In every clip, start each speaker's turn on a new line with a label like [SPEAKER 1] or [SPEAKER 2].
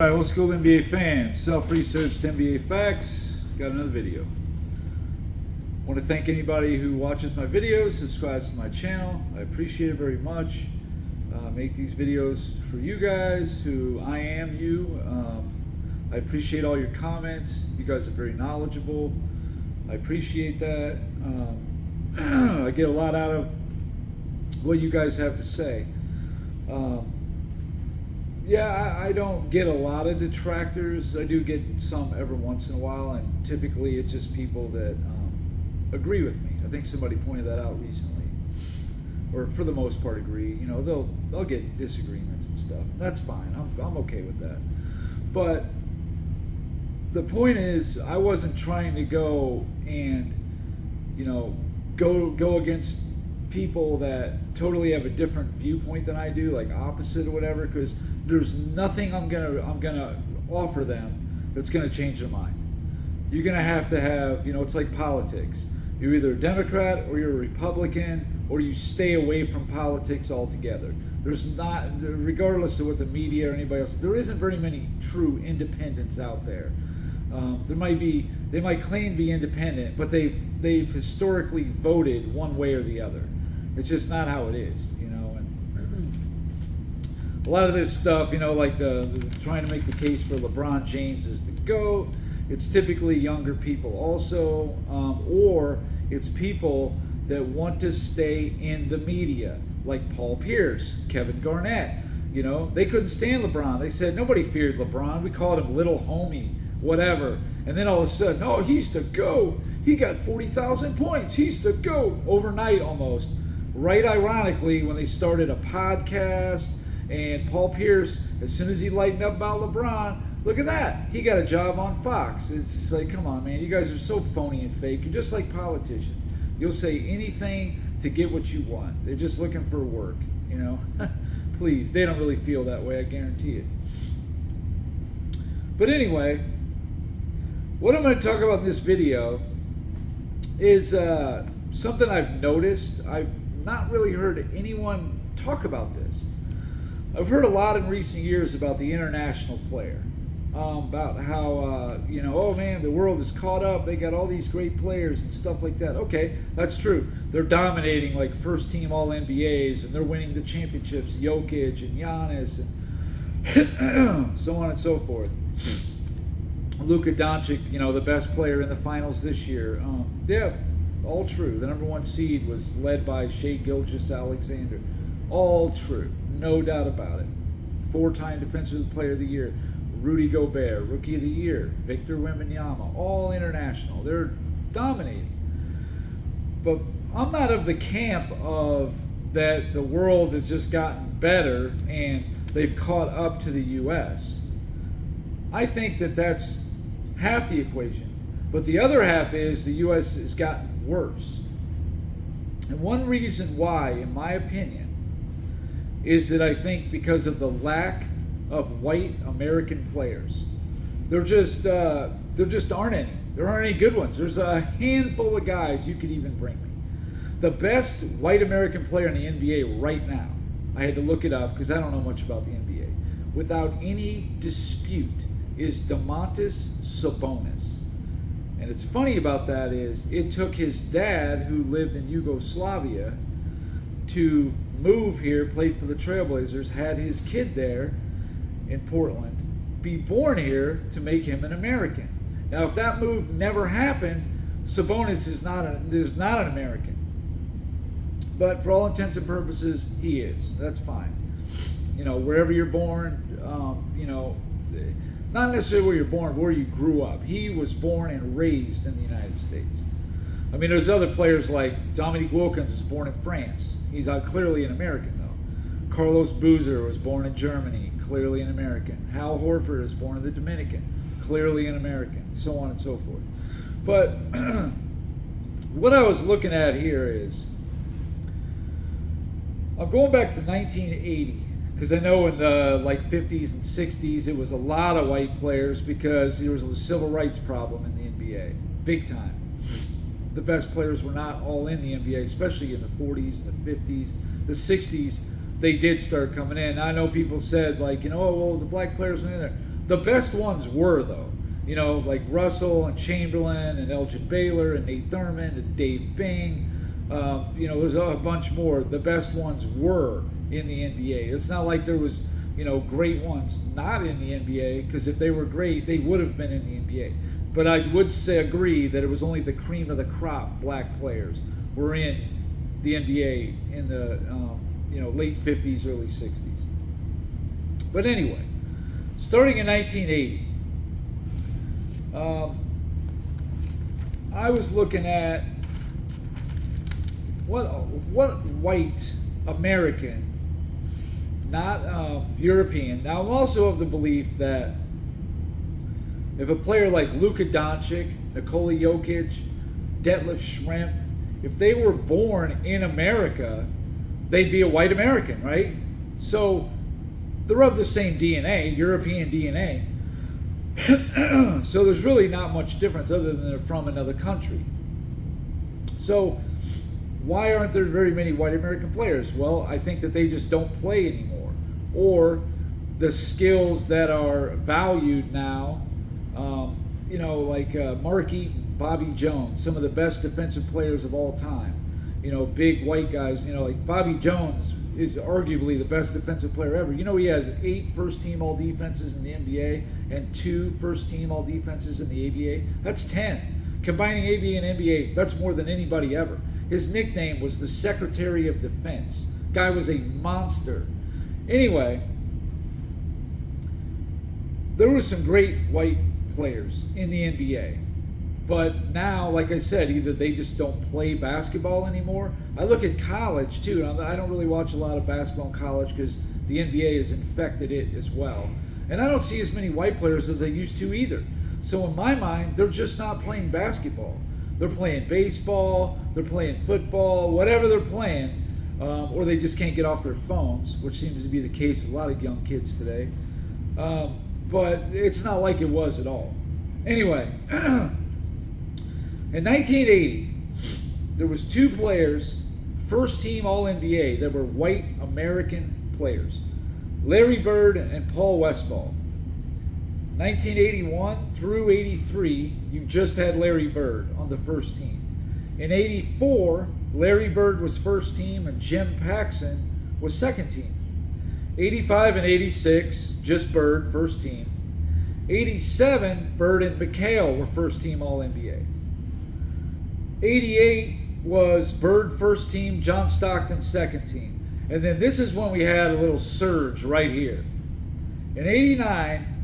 [SPEAKER 1] Alright, what's cool NBA fans? Self-researched NBA facts. Got another video. Want to thank anybody who watches my videos, subscribes to my channel. I appreciate it very much. Make these videos for you guys who I am you. I appreciate all your comments. You guys are very knowledgeable. I appreciate that. I get a lot out of what you guys have to say. Yeah, I don't get a lot of detractors. I do get some every once in a while, and typically it's just people that agree with me. I think somebody pointed that out recently, or for the most part agree. You know, they'll get disagreements and stuff. That's fine. I'm okay with that. But the point is, I wasn't trying to go and go against people that totally have a different viewpoint than I do, like opposite or whatever, because there's nothing I'm gonna offer them that's gonna change their mind. You're gonna have, it's like politics. You're either a Democrat or you're a Republican, or you stay away from politics altogether. There's not, regardless of what the media or anybody else, there isn't very many true independents out there. They might claim to be independent, but they've historically voted one way or the other. It's just not how it is, and a lot of this stuff, like the trying to make the case for LeBron James as the GOAT, it's typically younger people also, or it's people that want to stay in the media, like Paul Pierce, Kevin Garnett. They couldn't stand LeBron. They said nobody feared LeBron. We called him little homie, whatever. And then all of a sudden, oh, he's the GOAT. He got 40,000 points. He's the GOAT overnight almost. Right, ironically, when they started a podcast, and Paul Pierce, as soon as he lightened up about LeBron, look at that. He got a job on Fox. It's just like, come on, man. You guys are so phony and fake. You're just like politicians. You'll say anything to get what you want. They're just looking for work, Please, they don't really feel that way, I guarantee it. But anyway, what I'm going to talk about in this video is something I've noticed. I've not really heard anyone talk about this. I've heard a lot in recent years about the international player, about how, oh man, the world is caught up. They got all these great players and stuff like that. Okay, that's true. They're dominating like first team all NBAs, and they're winning the championships, Jokic and Giannis and so on and so forth. Luka Doncic, the best player in the finals this year. Yeah, all true. The number one seed was led by Shai Gilgeous-Alexander. All true. No doubt about it. 4-time Defensive Player of the Year. Rudy Gobert, Rookie of the Year. Victor Wembanyama, all international. They're dominating. But I'm not of the camp of that the world has just gotten better and they've caught up to the U.S. I think that that's half the equation. But the other half is the U.S. has gotten worse. And one reason why, in my opinion, is that I think because of the lack of white American players. There just aren't any. There aren't any good ones. There's a handful of guys you could even bring me. The best white American player in the NBA right now, I had to look it up because I don't know much about the NBA, without any dispute, is Domantas Sabonis. And it's funny about that is it took his dad, who lived in Yugoslavia, to move here, played for the Trailblazers, had his kid there in Portland, be born here to make him an American. Now, if that move never happened, Sabonis is not an American. But for all intents and purposes, he is. That's fine. Wherever you're born, not necessarily where you're born, but where you grew up. He was born and raised in the United States. I mean, there's other players like Dominique Wilkins is born in France. He's clearly an American, though. Carlos Boozer was born in Germany, clearly an American. Hal Horford is born in the Dominican, clearly an American, so on and so forth. But what I was looking at here is, I'm going back to 1980, because I know in the 50s and 60s it was a lot of white players because there was a civil rights problem in the NBA, big time. The best players were not all in the NBA, especially in the 40s and the 50s. The 60s, they did start coming in. I know people said, oh, well, the black players went in there. The best ones were, though. You know, like Russell and Chamberlain and Elgin Baylor and Nate Thurmond and Dave Bing. You know, there's a bunch more. The best ones were in the NBA. It's not like there was, you know, great ones not in the NBA, because if they were great, they would have been in the NBA. But I would say agree that it was only the cream of the crop black players were in the NBA in the you know, late 50s, early 60s. But anyway, starting in 1980, I was looking at what white American, not European. Now, I'm also of the belief that if a player like Luka Doncic, Nikola Jokic, Detlef Schrempf, if they were born in America, they'd be a white American, right? So they're of the same DNA, European DNA. So there's really not much difference other than they're from another country. So why aren't there very many white American players? Well, I think that they just don't play anymore. Or the skills that are valued now, you know, like Markey, Bobby Jones, some of the best defensive players of all time. You know, big white guys, you know, like Bobby Jones is arguably the best defensive player ever. You know, he has 8 first-team all-defenses in the NBA and 2 first-team all-defenses in the ABA. That's 10. Combining ABA and NBA, that's more than anybody ever. His nickname was the Secretary of Defense. Guy was a monster. Anyway, there were some great white players in the NBA. But now, like I said, either they just don't play basketball anymore. I look at college, too. And I don't really watch a lot of basketball in college because the NBA has infected it as well. And I don't see as many white players as I used to either. So in my mind, they're just not playing basketball. They're playing baseball, they're playing football, whatever they're playing, or they just can't get off their phones, which seems to be the case with a lot of young kids today. But it's not like it was at all. Anyway, in 1980, there was 2 players, first-team All-NBA, that were white American players. Larry Bird and Paul Westphal. 1981 through 83, you just had Larry Bird on the first team. In 84, Larry Bird was first team and Jim Paxson was second team. 85 and 86, just Bird, first team. 87, Bird and McHale were first team All-NBA. 88 was Bird first team, John Stockton second team. And then this is when we had a little surge right here. In 89,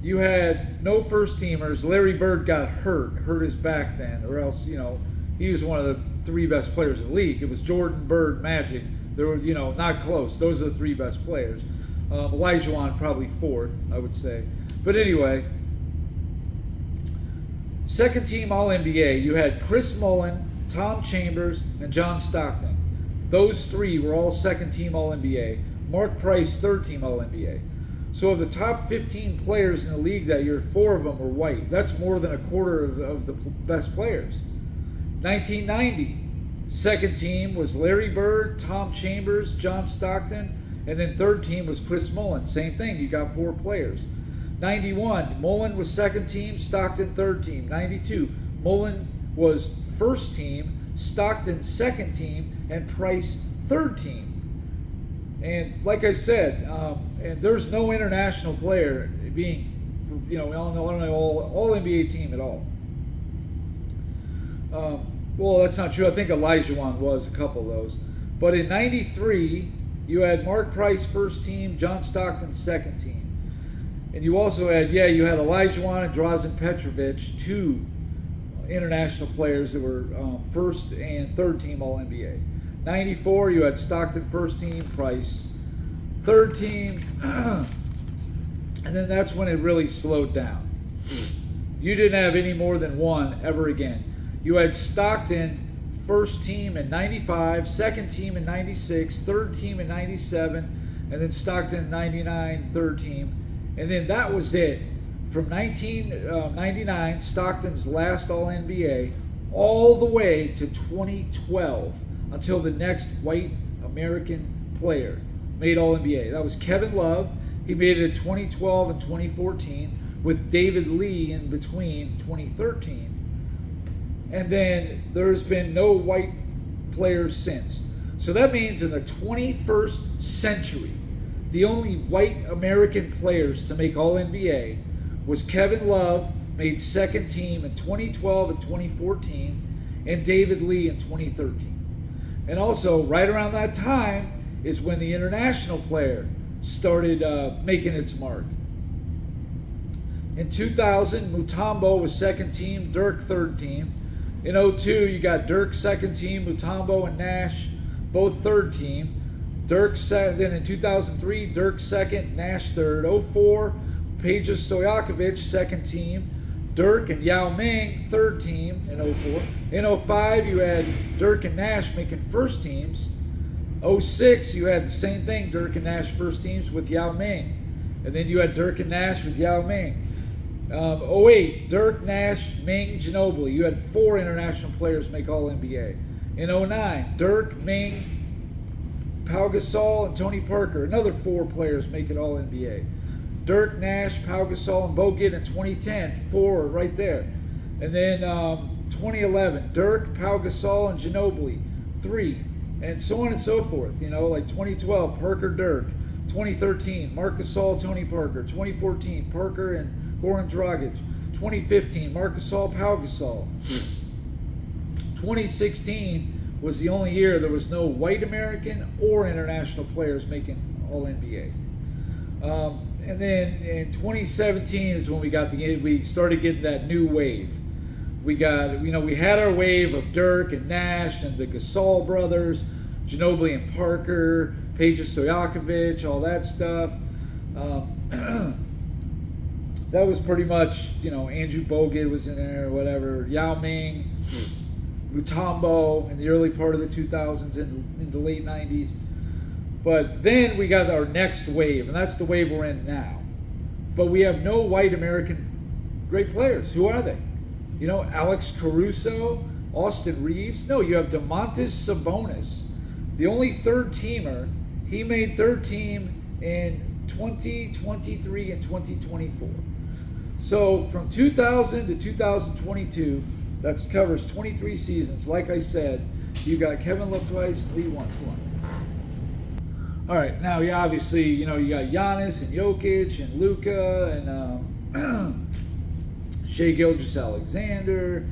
[SPEAKER 1] you had no first teamers. Larry Bird got hurt his back then, or else, you know, he was one of the 3 best players in the league. It was Jordan, Bird, Magic. They were, you know, not close. Those are the 3 best players. Olajuwon probably 4th, I would say. But anyway, second team All-NBA, you had Chris Mullin, Tom Chambers, and John Stockton. Those 3 were all second team All-NBA. Mark Price, third team All-NBA. So of the top 15 players in the league that year, 4 of them were white. That's more than a quarter of the best players. 1990, second team was Larry Bird, Tom Chambers, John Stockton, and then third team was Chris Mullin. Same thing, you got 4 players. 91, Mullin was second team, Stockton third team. 92, Mullin was first team, Stockton second team, and Price third team. And like I said, and there's no international player being, you know, on the all NBA team at all. Well, that's not true. I think Olajuwon was a couple of those. But in 93, you had Mark Price first team, John Stockton second team. And you also had, you had Olajuwon and Drazen Petrovic, 2 international players that were first and third team All-NBA. 94, you had Stockton first team, Price third team. And then that's when it really slowed down. You didn't have any more than 1 ever again. You had Stockton first team in 95, second team in 96, third team in 97, and then Stockton 99, third team. And then that was it. From 1999, Stockton's last All-NBA, all the way to 2012, until the next white American player made All-NBA. That was Kevin Love. He made it in 2012 and 2014 with David Lee in between 2013. And then there's been no white players since. So that means in the 21st century, the only white American players to make All-NBA was Kevin Love, made second team in 2012 and 2014, and David Lee in 2013. And also, right around that time is when the international player started making its mark. In 2000, Mutombo was second team, Dirk third team. In 2002, you got Dirk second team, Mutombo and Nash both third team. Then in 2003, Dirk second, Nash third. 2004, Peja Stojakovic second team, Dirk and Yao Ming third team in 2004. In 2005, you had Dirk and Nash making first teams. 2006, you had the same thing, Dirk and Nash first teams with Yao Ming. And then you had Dirk and Nash with Yao Ming. 2008, Dirk, Nash, Ming, Ginobili. You had 4 international players make All-NBA. In 2009, Dirk, Ming, Pau Gasol, and Tony Parker. Another 4 players make it All-NBA. Dirk, Nash, Pau Gasol, and Bogut in 2010. 4 right there. And then 2011, Dirk, Pau Gasol, and Ginobili. 3. And so on and so forth. Like 2012, Parker, Dirk. 2013, Marc Gasol, Tony Parker. 2014, Parker and Goran Dragic. 2015, Marc Gasol, Pau Gasol. 2016 was the only year there was no white American or international players making All-NBA. And then in 2017 is when we started getting that new wave. We had our wave of Dirk and Nash and the Gasol brothers, Ginobili and Parker, Peja Stojakovic, all that stuff. That was pretty much, Andrew Bogut was in there, or whatever. Yao Ming, Mutombo in the early part of the 2000s and in the late 90s. But then we got our next wave, and that's the wave we're in now. But we have no white American great players. Who are they? Alex Caruso, Austin Reeves. No, you have Domantas Sabonis, the only third teamer. He made third team in 2023 and 2024. So from 2000 to 2022, that covers 23 seasons. Like I said, you got Kevin Love twice, Lee once. All right, now obviously, you got Giannis and Jokic and Luka and Shai Gilgeous-Alexander,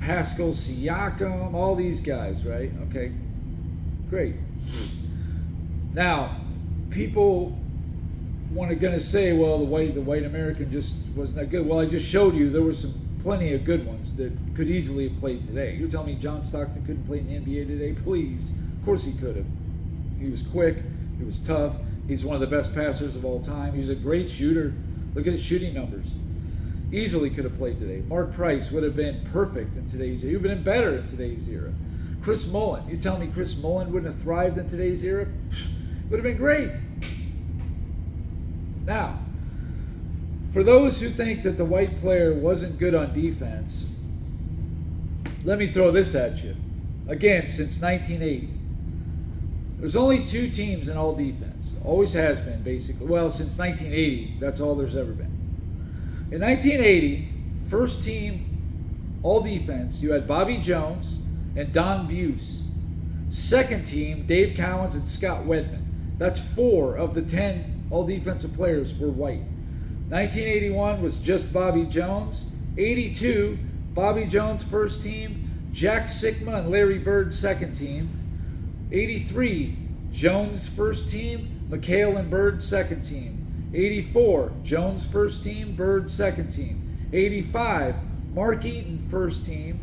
[SPEAKER 1] Pascal Siakam, all these guys, right? Okay, great. Now, people gonna say, well, the white American just wasn't that good. Well, I just showed you there was plenty of good ones that could easily have played today. You tell me John Stockton couldn't play in the NBA today? Please, of course he could have. He was quick. He was tough. He's one of the best passers of all time. He's a great shooter. Look at his shooting numbers. Easily could have played today. Mark Price would have been perfect in today's era. He would have been better in today's era. Chris Mullin. You tell me Chris Mullin wouldn't have thrived in today's era? Would have been great. Now, for those who think that the white player wasn't good on defense, let me throw this at you. Again, since 1980. There's only 2 teams in all defense. Always has been, basically. Well, since 1980, that's all there's ever been. In 1980, first team all defense, you had Bobby Jones and Don Buse. Second team, Dave Cowens and Scott Wedman. That's 4 of the 10 all defensive players were white. 1981 was just Bobby Jones. 82, Bobby Jones first team, Jack Sikma and Larry Bird second team. 83, Jones first team, McHale and Bird second team. 84, Jones first team, Bird second team. 85, Mark Eaton first team.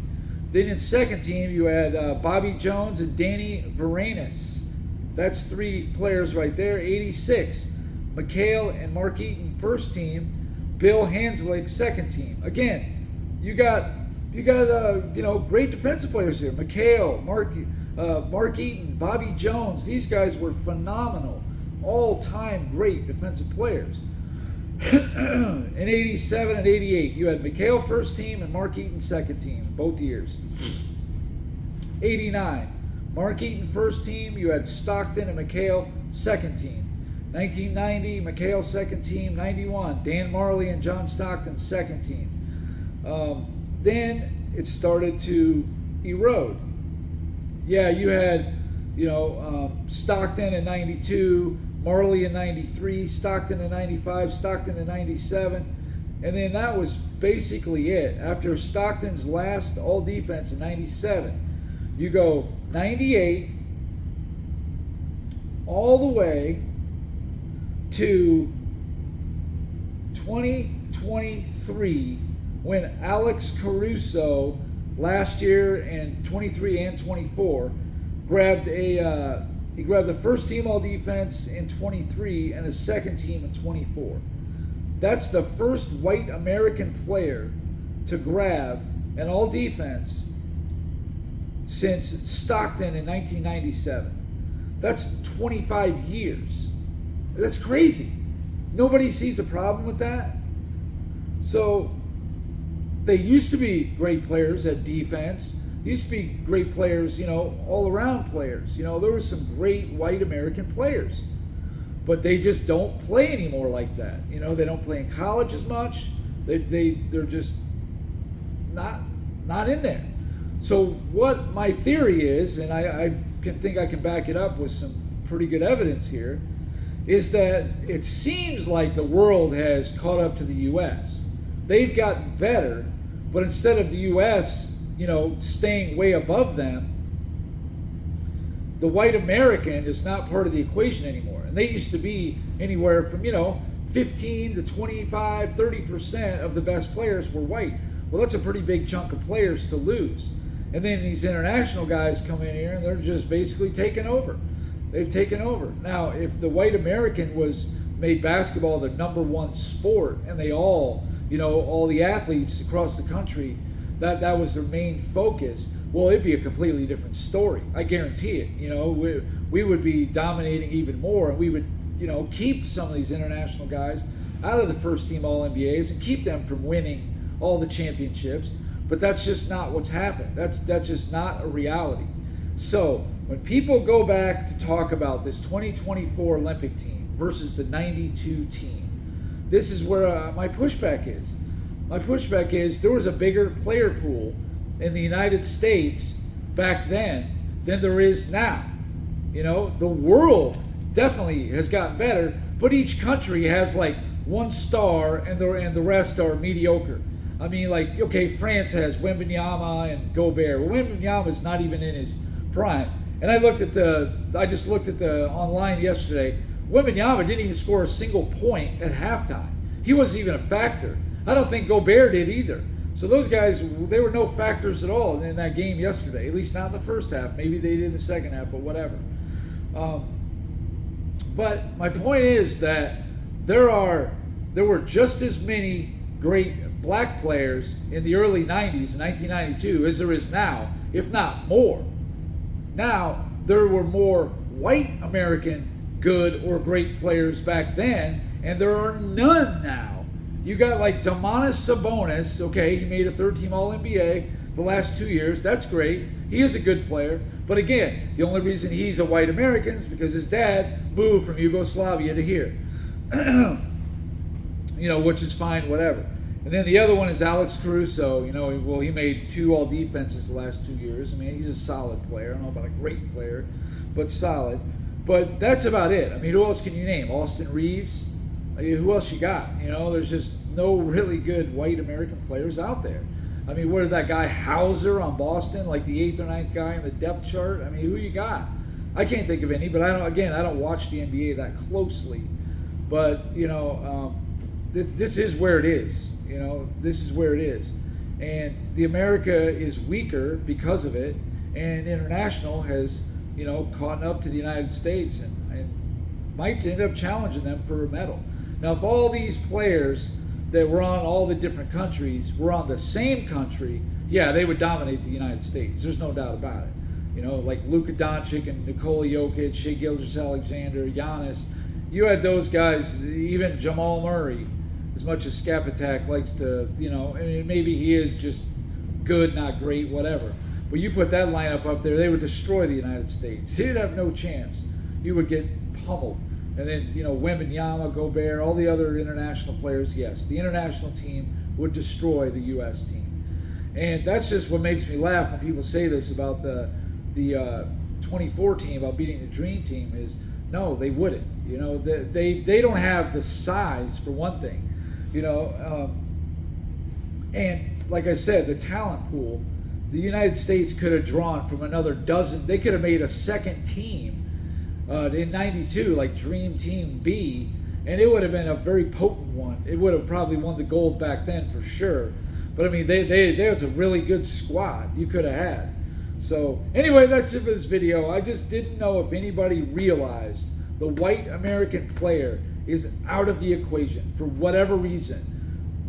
[SPEAKER 1] Then in second team you had Bobby Jones and Danny Varenis. That's 3 players right there. 86, McHale and Mark Eaton first team, Bill Hanslick second team. Again, you got great defensive players here. McHale, Mark Eaton, Bobby Jones. These guys were phenomenal, all-time great defensive players. In 87 and 88, you had McHale first team and Mark Eaton second team, both years. 89, Mark Eaton first team, you had Stockton and McHale second team. 1990, McHale second team. 91, Dan Marley and John Stockton second team. Then it started to erode. Yeah, you had, Stockton in 92, Marley in 93, Stockton in 95, Stockton in 97. And then that was basically it. After Stockton's last all defense in 97, you go 98 all the way to 2023 when Alex Caruso last year in 23 and 24 grabbed the first team all defense in 23 and a second team in 24. That's the first white American player to grab an all defense since Stockton in 1997. That's 25 years. That's crazy. Nobody sees a problem with that. So they used to be great players at defense. Used to be great players, all around players. There were some great white American players. But they just don't play anymore like that. They don't play in college as much. They're just not in there. So what my theory is, and I think I can back it up with some pretty good evidence here, is that it seems like the world has caught up to the U.S. They've gotten better, but instead of the U.S., staying way above them, the white American is not part of the equation anymore. And they used to be anywhere from, 15 to 25, 30% of the best players were white. Well, that's a pretty big chunk of players to lose. And then these international guys come in here and they're just basically taking over. They've taken over. Now, if the white American made basketball the number one sport and they all the athletes across the country, that was their main focus, well, it'd be a completely different story. I guarantee it. We would be dominating even more, and we would, keep some of these international guys out of the first team All-NBAs and keep them from winning all the championships. But that's just not what's happened. That's just not a reality. So when people go back to talk about this 2024 Olympic team versus the 92 team, this is where my pushback is. My pushback is there was a bigger player pool in the United States back then than there is now. The world definitely has gotten better, but each country has like one star and the rest are mediocre. I mean, France has Wembanyama and Gobert. Well, Wembanyama's not even in his prime. And I just looked at the online yesterday. Wembanyama didn't even score a single point at halftime. He wasn't even a factor. I don't think Gobert did either. So those guys, they were no factors at all in that game yesterday, at least not in the first half. Maybe they did in the second half, but whatever. But my point is that there were just as many great black players in the early 90s, in 1992, as there is now, if not more. Now, there were more white American good or great players back then, and there are none now. You got like Domantas Sabonis, okay, he made a third-team All-NBA the last 2 years. That's great. He is a good player. But again, the only reason he's a white American is because his dad moved from Yugoslavia to here. Which is fine, whatever. And then the other one is Alex Caruso. He made 2 all defenses the last 2 years. I mean, he's a solid player. I don't know about a great player, but solid. But that's about it. I mean, who else can you name? Austin Reeves? Who else you got? There's just no really good white American players out there. I mean, what is that guy Hauser on Boston, like the 8th or 9th guy in the depth chart? I mean, who you got? I can't think of any, but I don't watch the NBA that closely. But, this is where it is. This is where it is. And the America is weaker because of it, and international has, caught up to the United States and might end up challenging them for a medal. Now, if all these players that were on all the different countries were on the same country, yeah, they would dominate the United States. There's no doubt about it. Like Luka Doncic and Nikola Jokic, Shai Gilgeous-Alexander, Giannis. You had those guys, even Jamal Murray, as much as Skapatak likes to, and maybe he is just good, not great, whatever. But you put that lineup up there, they would destroy the United States. He'd have no chance. You would get pummeled. And then, Wembanyama, Gobert, all the other international players, yes, the international team would destroy the U.S. team. And that's just what makes me laugh when people say this about the 24 team, about beating the Dream Team, is no, they wouldn't. They don't have the size, for one thing. And like I said, the talent pool, the United States could have drawn from another dozen. They could have made a second team in '92, like Dream Team B, and it would have been a very potent one. It would have probably won the gold back then for sure. But I mean, there's a really good squad you could have had. So anyway, that's it for this video. I just didn't know if anybody realized the white American player is out of the equation for whatever reason.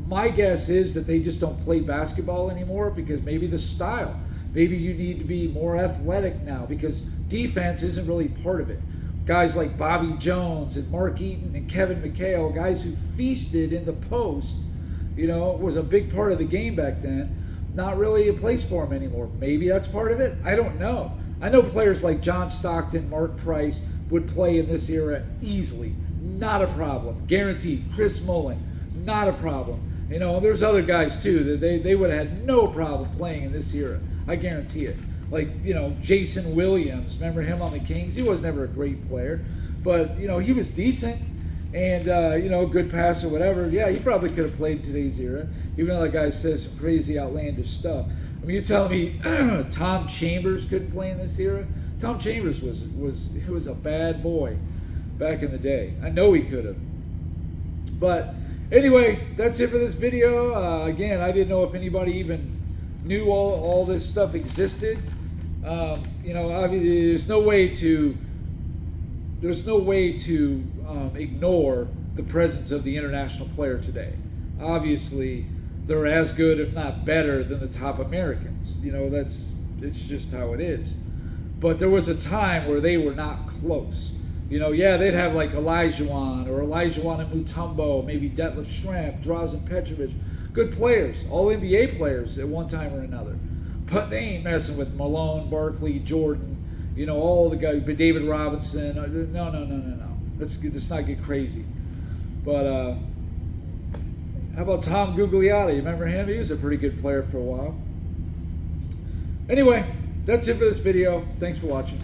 [SPEAKER 1] My guess is that they just don't play basketball anymore because maybe the style. Maybe you need to be more athletic now because defense isn't really part of it. Guys like Bobby Jones and Mark Eaton and Kevin McHale, guys who feasted in the post, was a big part of the game back then. Not really a place for them anymore. Maybe that's part of it. I don't know. I know players like John Stockton, Mark Price would play in this era easily. Not a problem. Guaranteed. Chris Mullin, not a problem. There's other guys too that they would have had no problem playing in this era. I guarantee it. Like, Jason Williams. Remember him on the Kings? He was never a great player, but, he was decent and, good passer, whatever. Yeah, he probably could have played in today's era, even though that guy says some crazy, outlandish stuff. I mean, you're telling me Tom Chambers couldn't play in this era? Tom Chambers was a bad boy back in the day. I know he could have. But anyway, that's it for this video. Again, I didn't know if anybody even knew all this stuff existed. Obviously, there's no way to ignore the presence of the international player today. Obviously, they're as good, if not better, than the top Americans. It's just how it is. But there was a time where they were not close. They'd have like Olajuwon and Mutombo, maybe Detlef Schrempf, Drazen Petrovic, good players, all NBA players at one time or another. But they ain't messing with Malone, Barkley, Jordan, all the guys, David Robinson. No. Let's not get crazy. But how about Tom Gugliotta? You remember him? He was a pretty good player for a while. Anyway, that's it for this video. Thanks for watching.